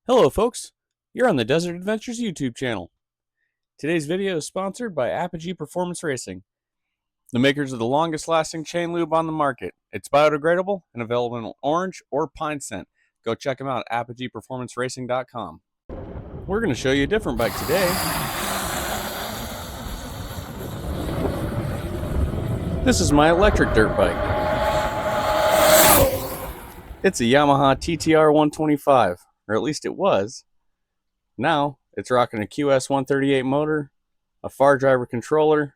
Hello folks, you're on the Desert Adventures YouTube channel. Today's video is sponsored by Apogee Performance Racing, the makers of the longest lasting chain lube on the market. It's biodegradable and available in orange or pine scent. Go check them out at apogeeperformanceracing.com. We're going to show you a different bike today. This is my electric dirt bike. It's a Yamaha TTR125. Or at least it was. Now it's rocking a QS138 motor, a far driver controller,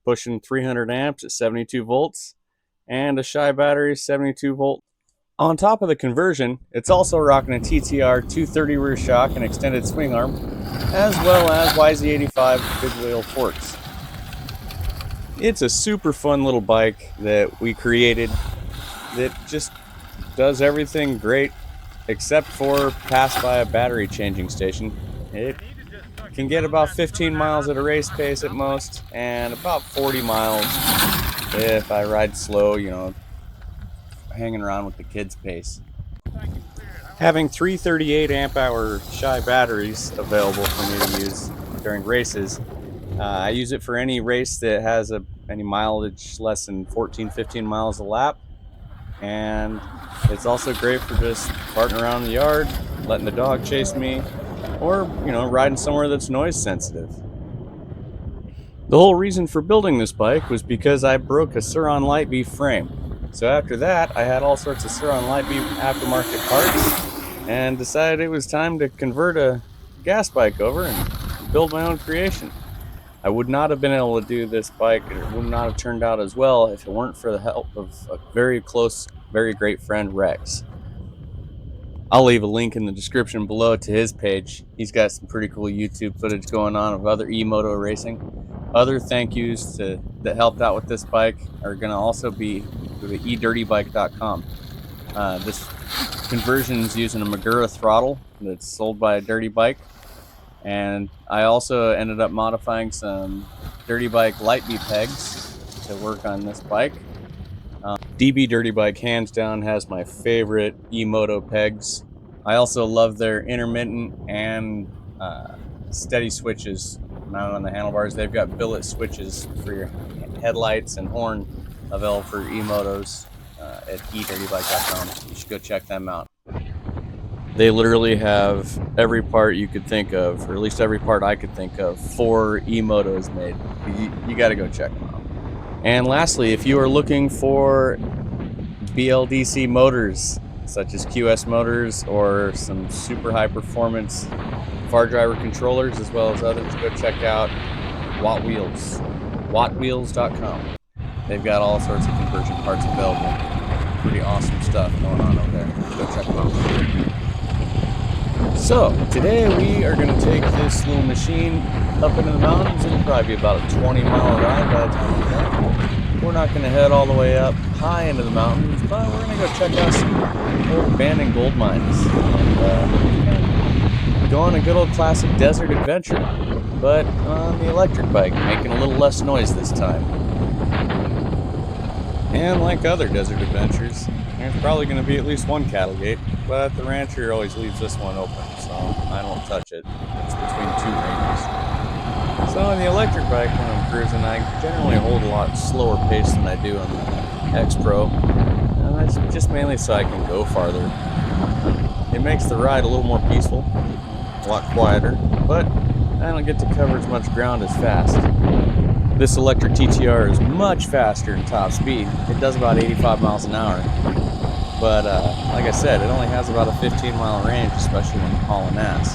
pushing 300 amps at 72 volts, and a Shy battery 72 volt. On top of the conversion, it's also rocking a TTR 230 rear shock and extended swing arm, as well as YZ85 big wheel forks. It's a super fun little bike that we created that just does everything great except for pass by a battery changing station. It can get about 15 miles at a race pace at most, and about 40 miles if I ride slow, hanging around with the kids' pace. Having 338 amp hour Shy batteries available for me to use during races, I use it for any race that has any mileage less than 14-15 miles a lap. And it's also great for just farting around the yard, letting the dog chase me, or, riding somewhere that's noise sensitive. The whole reason for building this bike was because I broke a Sur-Ron Light Beef frame. So after that, I had all sorts of Sur-Ron Light Beef aftermarket parts and decided it was time to convert a gas bike over and build my own creation. I would not have been able to do this bike, and it would not have turned out as well if it weren't for the help of a very close, very great friend, Rex. I'll leave a link in the description below to his page. He's got some pretty cool YouTube footage going on of other e-moto racing. Other thank yous that helped out with this bike are going to also be to the eDirtyBike.com. This conversion is using a Magura throttle that's sold by a Dirty Bike. And I also ended up modifying some Dirty Bike Light Beef pegs to work on this bike. DB Dirty Bike hands down has my favorite e-moto pegs. I also love their intermittent and steady switches mounted on the handlebars. They've got billet switches for your headlights and horn available for e-motos at eDirtyBike.com. You should go check them out. They literally have every part you could think of, or at least every part I could think of, for e-motos made. You got to go check them out. And lastly, if you are looking for BLDC motors, such as QS motors or some super high performance far driver controllers, as well as others, go check out Wattwheels, wattwheels.com. They've got all sorts of conversion parts available. Pretty awesome stuff going on over there. Go check them out. So, today we are going to take this little machine up into the mountains. It'll probably be about a 20-mile ride by the time we're done. We're not going to head all the way up high into the mountains, but we're going to go check out some old abandoned gold mines. And go on a good old classic desert adventure, but on the electric bike, making a little less noise this time. And like other desert adventures, there's probably going to be at least one cattle gate, but the rancher always leaves this one open, so I don't touch it. It's between two ranges. So on the electric bike, when I'm cruising, I generally hold a lot slower pace than I do on the X Pro, and that's just mainly so I can go farther. It makes the ride a little more peaceful, a lot quieter, but I don't get to cover as much ground as fast. This electric TTR is much faster in top speed. It does about 85 miles an hour. But like I said, it only has about a 15-mile range, especially when hauling ass.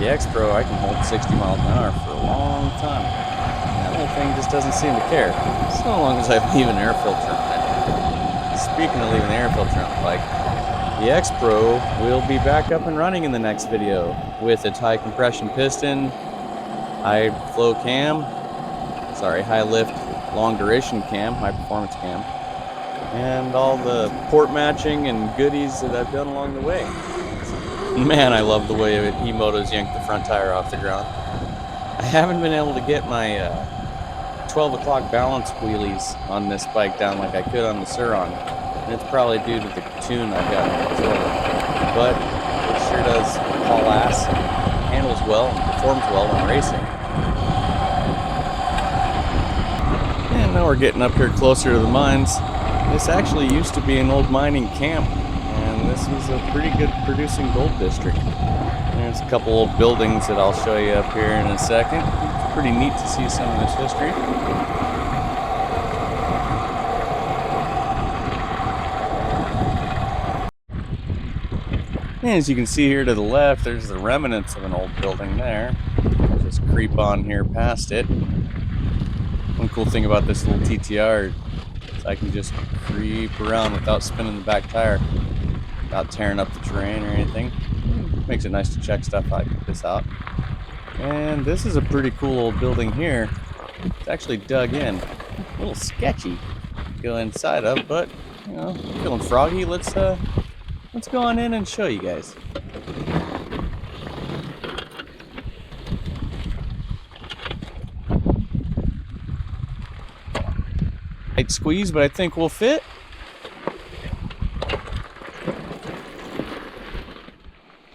The X Pro, I can hold 60 miles an hour for a long time. That little thing just doesn't seem to care, so long as I leave an air filter on it. Speaking of leaving the air filter on the bike, the X Pro will be back up and running in the next video with its high compression piston, high flow cam, high lift, long duration cam, high performance cam, and all the port matching and goodies that I've done along the way. Man, I love the way e-motos yank the front tire off the ground. I haven't been able to get my 12 o'clock balance wheelies on this bike down like I could on the Sur-Ron, and it's probably due to the tune I've got on the controller. But it sure does haul well and performs well when racing. And now we're getting up here closer to the mines. This actually used to be an old mining camp, and this was a pretty good producing gold district. There's a couple old buildings that I'll show you up here in a second. It's pretty neat to see some of this history. And as you can see here to the left, there's the remnants of an old building there. I'll just creep on here past it. One cool thing about this little TTR is I can just creep around without spinning the back tire, without tearing up the terrain or anything. Makes it nice to check stuff like this out. And this is a pretty cool old building here. It's actually dug in. A little sketchy to go inside of, but you know, feeling froggy. Let's go on in and show you guys. Tight squeeze, but I think we'll fit.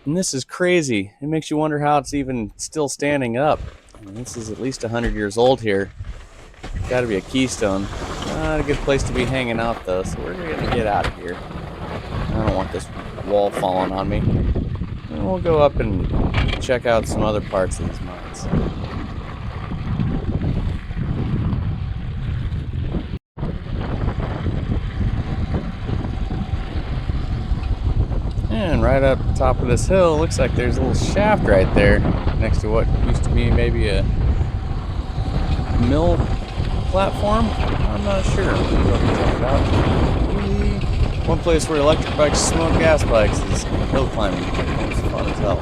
And this is crazy. It makes you wonder how it's even still standing up. I mean, this is at least 100 years old here. Got to be a keystone. Not a good place to be hanging out though, so we're gonna get out of here. I don't want this wall falling on me. And we'll go up and check out some other parts of these mines. And right up top of this hill, looks like there's a little shaft right there next to what used to be maybe a mill platform. I'm not sure. We'll check it out. One place where electric bikes smoke gas bikes is hill climbing. It's fun as hell.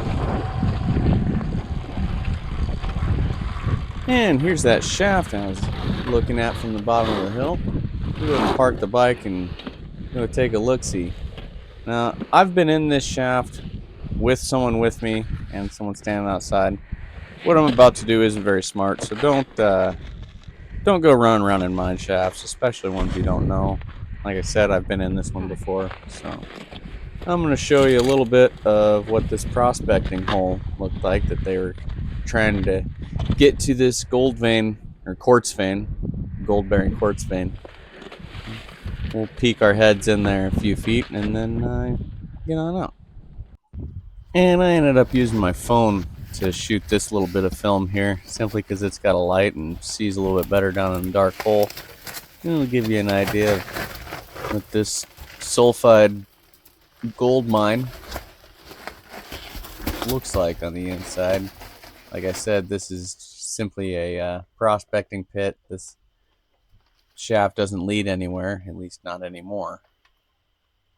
And here's that shaft I was looking at from the bottom of the hill. We'll go and park the bike and go take a look-see. Now, I've been in this shaft with someone with me and someone standing outside. What I'm about to do isn't very smart, so don't go running around in mine shafts, especially ones you don't know. Like I said, I've been in this one before, so I'm going to show you a little bit of what this prospecting hole looked like that they were trying to get to this gold vein, or quartz vein, gold-bearing quartz vein. We'll peek our heads in there a few feet and then get on out. And I ended up using my phone to shoot this little bit of film here, simply because it's got a light and sees a little bit better down in the dark hole. And it'll give you an idea of what this sulfide gold mine looks like on the inside. Like I said, this is simply a prospecting pit. This shaft doesn't lead anywhere, at least not anymore.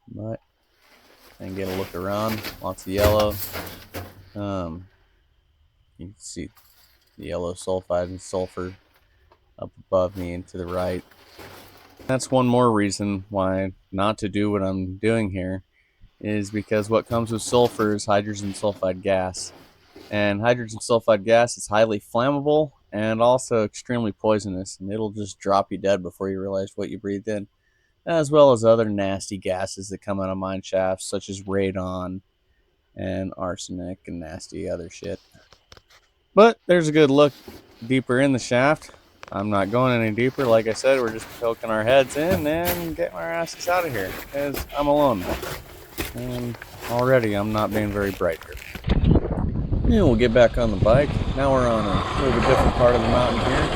But and get a look around. Lots of yellow. You can see the yellow sulfide and sulfur up above me and to the right. That's one more reason why not to do what I'm doing here, is because what comes with sulfur is hydrogen sulfide gas. And hydrogen sulfide gas is highly flammable and also extremely poisonous, and it'll just drop you dead before you realize what you breathed in, as well as other nasty gases that come out of mine shafts, such as radon and arsenic and nasty other shit. But there's a good look deeper in the shaft. I'm not going any deeper. Like I said, we're just poking our heads in and getting our asses out of here, because I'm alone. And already I'm not being very bright here. Yeah, we'll get back on the bike. Now we're on a little bit different part of the mountain here.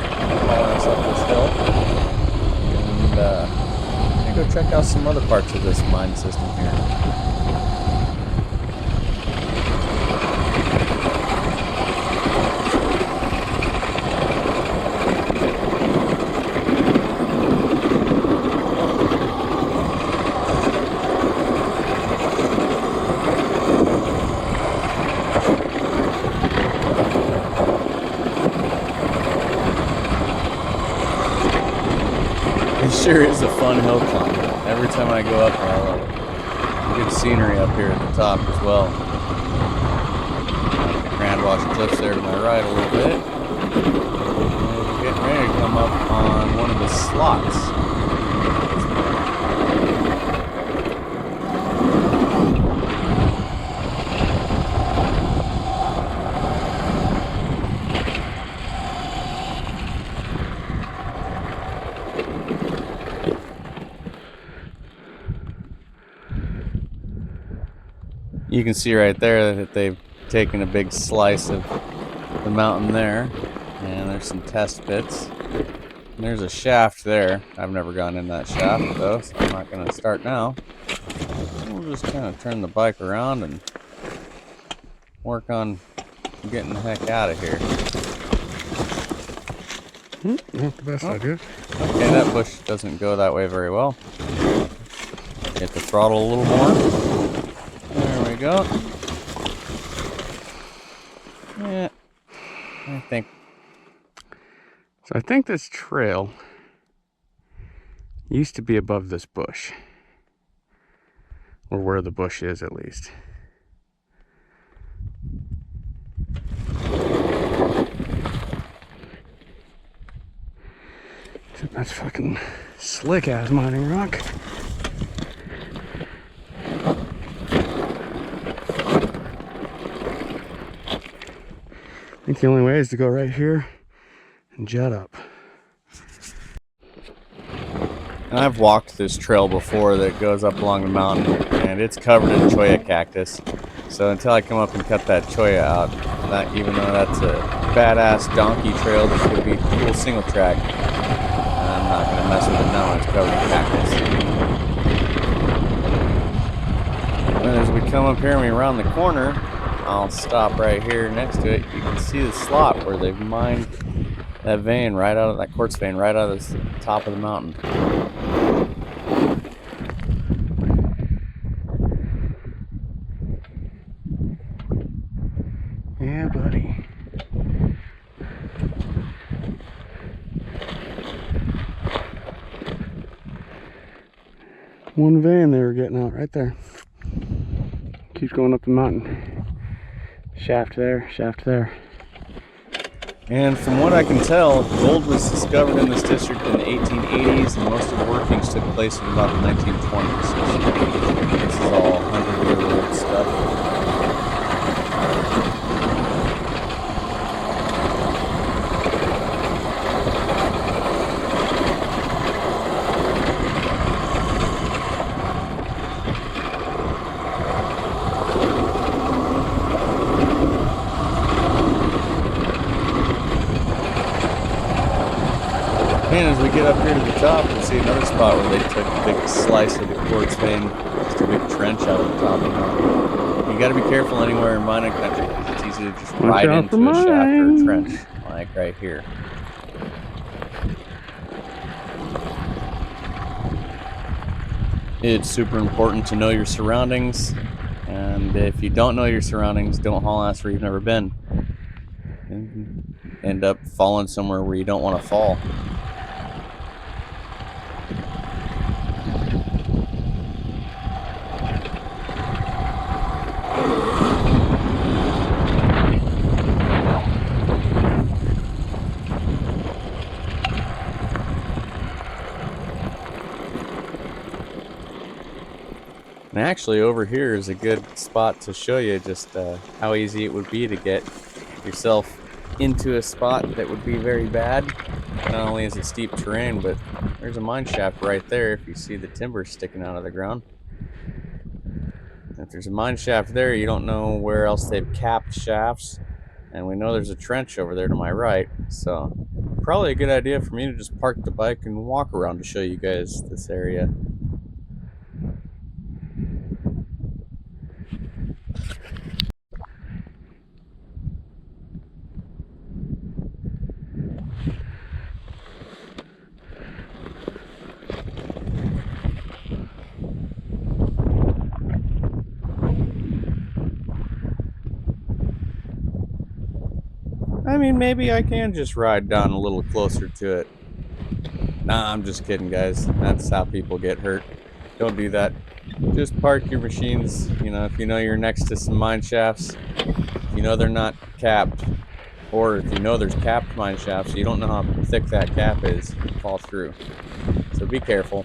Following us up this hill. And I'm going to go check out some other parts of this mine system here. It sure is a fun hill climb. Every time I go up there, I love it. Good scenery up here at the top as well. Grand Wash Cliffs there to my right a little bit. And we're getting ready to come up on one of the slots. You can see right there that they've taken a big slice of the mountain there, and there's some test bits. And there's a shaft there. I've never gone in that shaft though, so I'm not going to start now. We'll just kind of turn the bike around and work on getting the heck out of here. Not the best idea. Okay, that bush doesn't go that way very well. Hit the throttle a little more. There we go. Yeah, I think this trail used to be above this bush, or where the bush is at least. That's fucking slick ass mining rock. I think the only way is to go right here and jet up. And I've walked this trail before that goes up along the mountain, and it's covered in cholla cactus. So until I come up and cut that cholla out, even though that's a badass donkey trail that could be cool single track, I'm not going to mess with it now when it's covered in cactus. And as we come up here and we round the corner, I'll stop right here next to it. You can see the slot where they've mined that vein right out of that quartz vein right out of the top of the mountain. Yeah, buddy. One vein they were getting out right there. Keeps going up the mountain. Shaft there, shaft there. And from what I can tell, gold was discovered in this district in the 1880s, and most of the workings took place in about the 1920s. So this is all 100-year-old stuff. And as we get up here to the top, we'll see another spot where they took a big slice of the quartz vein, just a big trench out of the top of the mountain. You got to be careful anywhere in mining country because it's easy to just ride into a shaft or a trench, like right here. It's super important to know your surroundings, and if you don't know your surroundings, don't haul ass where you've never been. And end up falling somewhere where you don't want to fall. And actually over here is a good spot to show you just how easy it would be to get yourself into a spot that would be very bad. Not only is it steep terrain, but there's a mine shaft right there if you see the timber sticking out of the ground. If there's a mine shaft there, you don't know where else they've capped shafts. And we know there's a trench over there to my right, so probably a good idea for me to just park the bike and walk around to show you guys this area. I mean, maybe I can just ride down a little closer to it. Nah, I'm just kidding, guys. That's how people get hurt. Don't do that. Just park your machines, if you know you're next to some mine shafts, if you know they're not capped, or if you know there's capped mine shafts, you don't know how thick that cap is, you fall through. So be careful.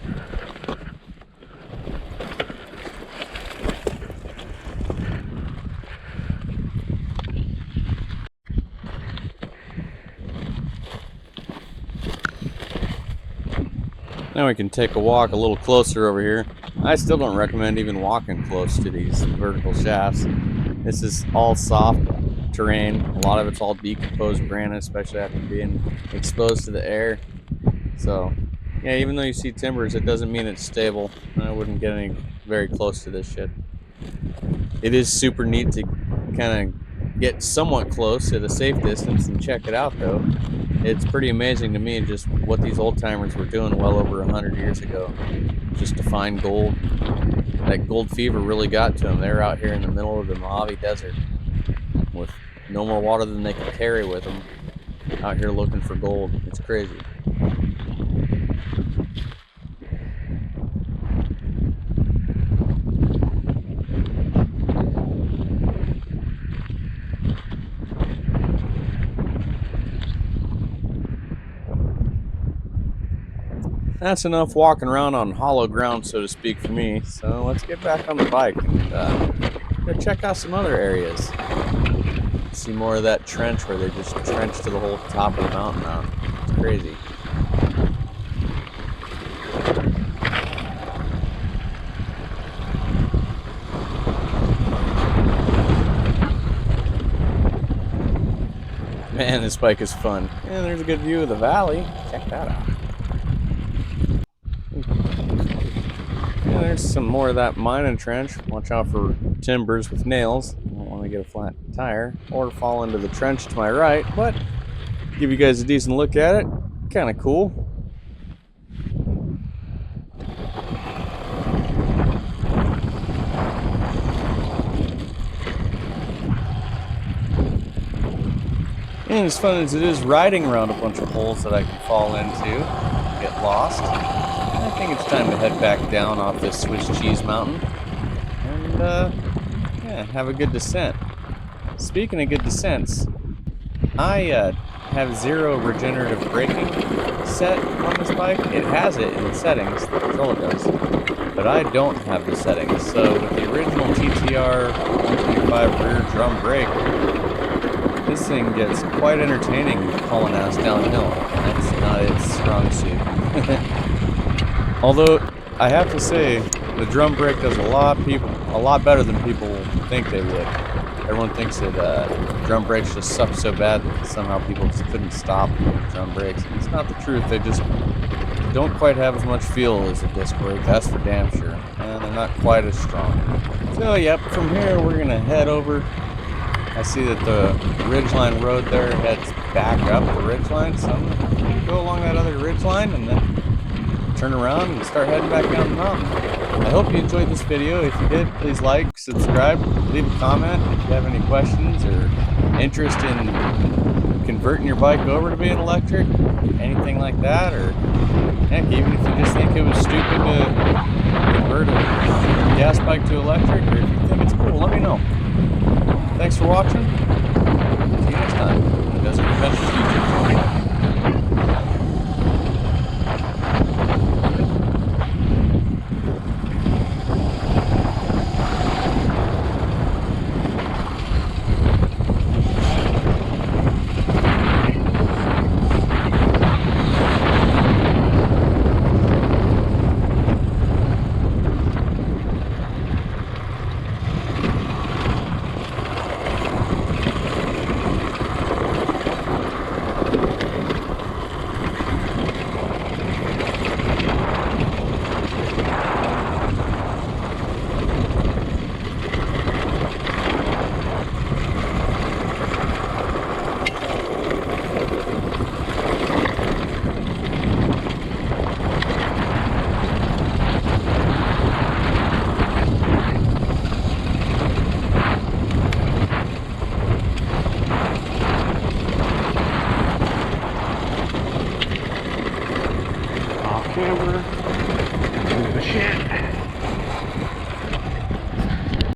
Now we can take a walk a little closer over here. I still don't recommend even walking close to these vertical shafts. This is all soft terrain. A lot of it's all decomposed granite, especially after being exposed to the air. So, yeah, even though you see timbers, it doesn't mean it's stable. I wouldn't get any very close to this shit. It is super neat to kind of get somewhat close at a safe distance and check it out, though. It's pretty amazing to me just what these old timers were doing well over 100 years ago, just to find gold. That gold fever really got to them. They're out here in the middle of the Mojave Desert with no more water than they could carry with them, out here looking for gold. It's crazy. That's enough walking around on hollow ground, so to speak, for me. So let's get back on the bike and go check out some other areas. See more of that trench where they just trench to the whole top of the mountain now. It's crazy. Man, this bike is fun. And there's a good view of the valley. Check that out. Yeah, there's some more of that mining trench. Watch out for timbers with nails. You don't want to get a flat tire or fall into the trench to my right, but give you guys a decent look at it. Kind of cool. And as fun as it is riding around a bunch of holes that I can fall into, get lost, I think it's time to head back down off this Swiss cheese mountain and yeah, have a good descent. Speaking of good descents, I have 0 regenerative braking set on this bike. It has it in the settings, the controller does, but I don't have the settings. So with the original TTR125 rear drum brake, this thing gets quite entertaining hauling ass downhill. That's not its strong suit. Although I have to say, the drum brake does a lot better than people think they would. Everyone thinks that drum brakes just suck so bad that somehow people just couldn't stop drum brakes. It's not the truth. They just don't quite have as much feel as a disc brake, that's for damn sure. And they're not quite as strong. So yep, from here we're gonna head over. I see that the ridgeline road there heads back up the ridgeline, so I'm gonna go along that other ridgeline and then turn around and start heading back down the mountain. I hope you enjoyed this video. If you did, please like, subscribe, leave a comment if you have any questions or interest in converting your bike over to being electric, anything like that, or heck, even if you just think it was stupid to convert a gas bike to electric, or if you think it's cool, let me know. Thanks for watching. See you next time on the Desert Adventures YouTube channel.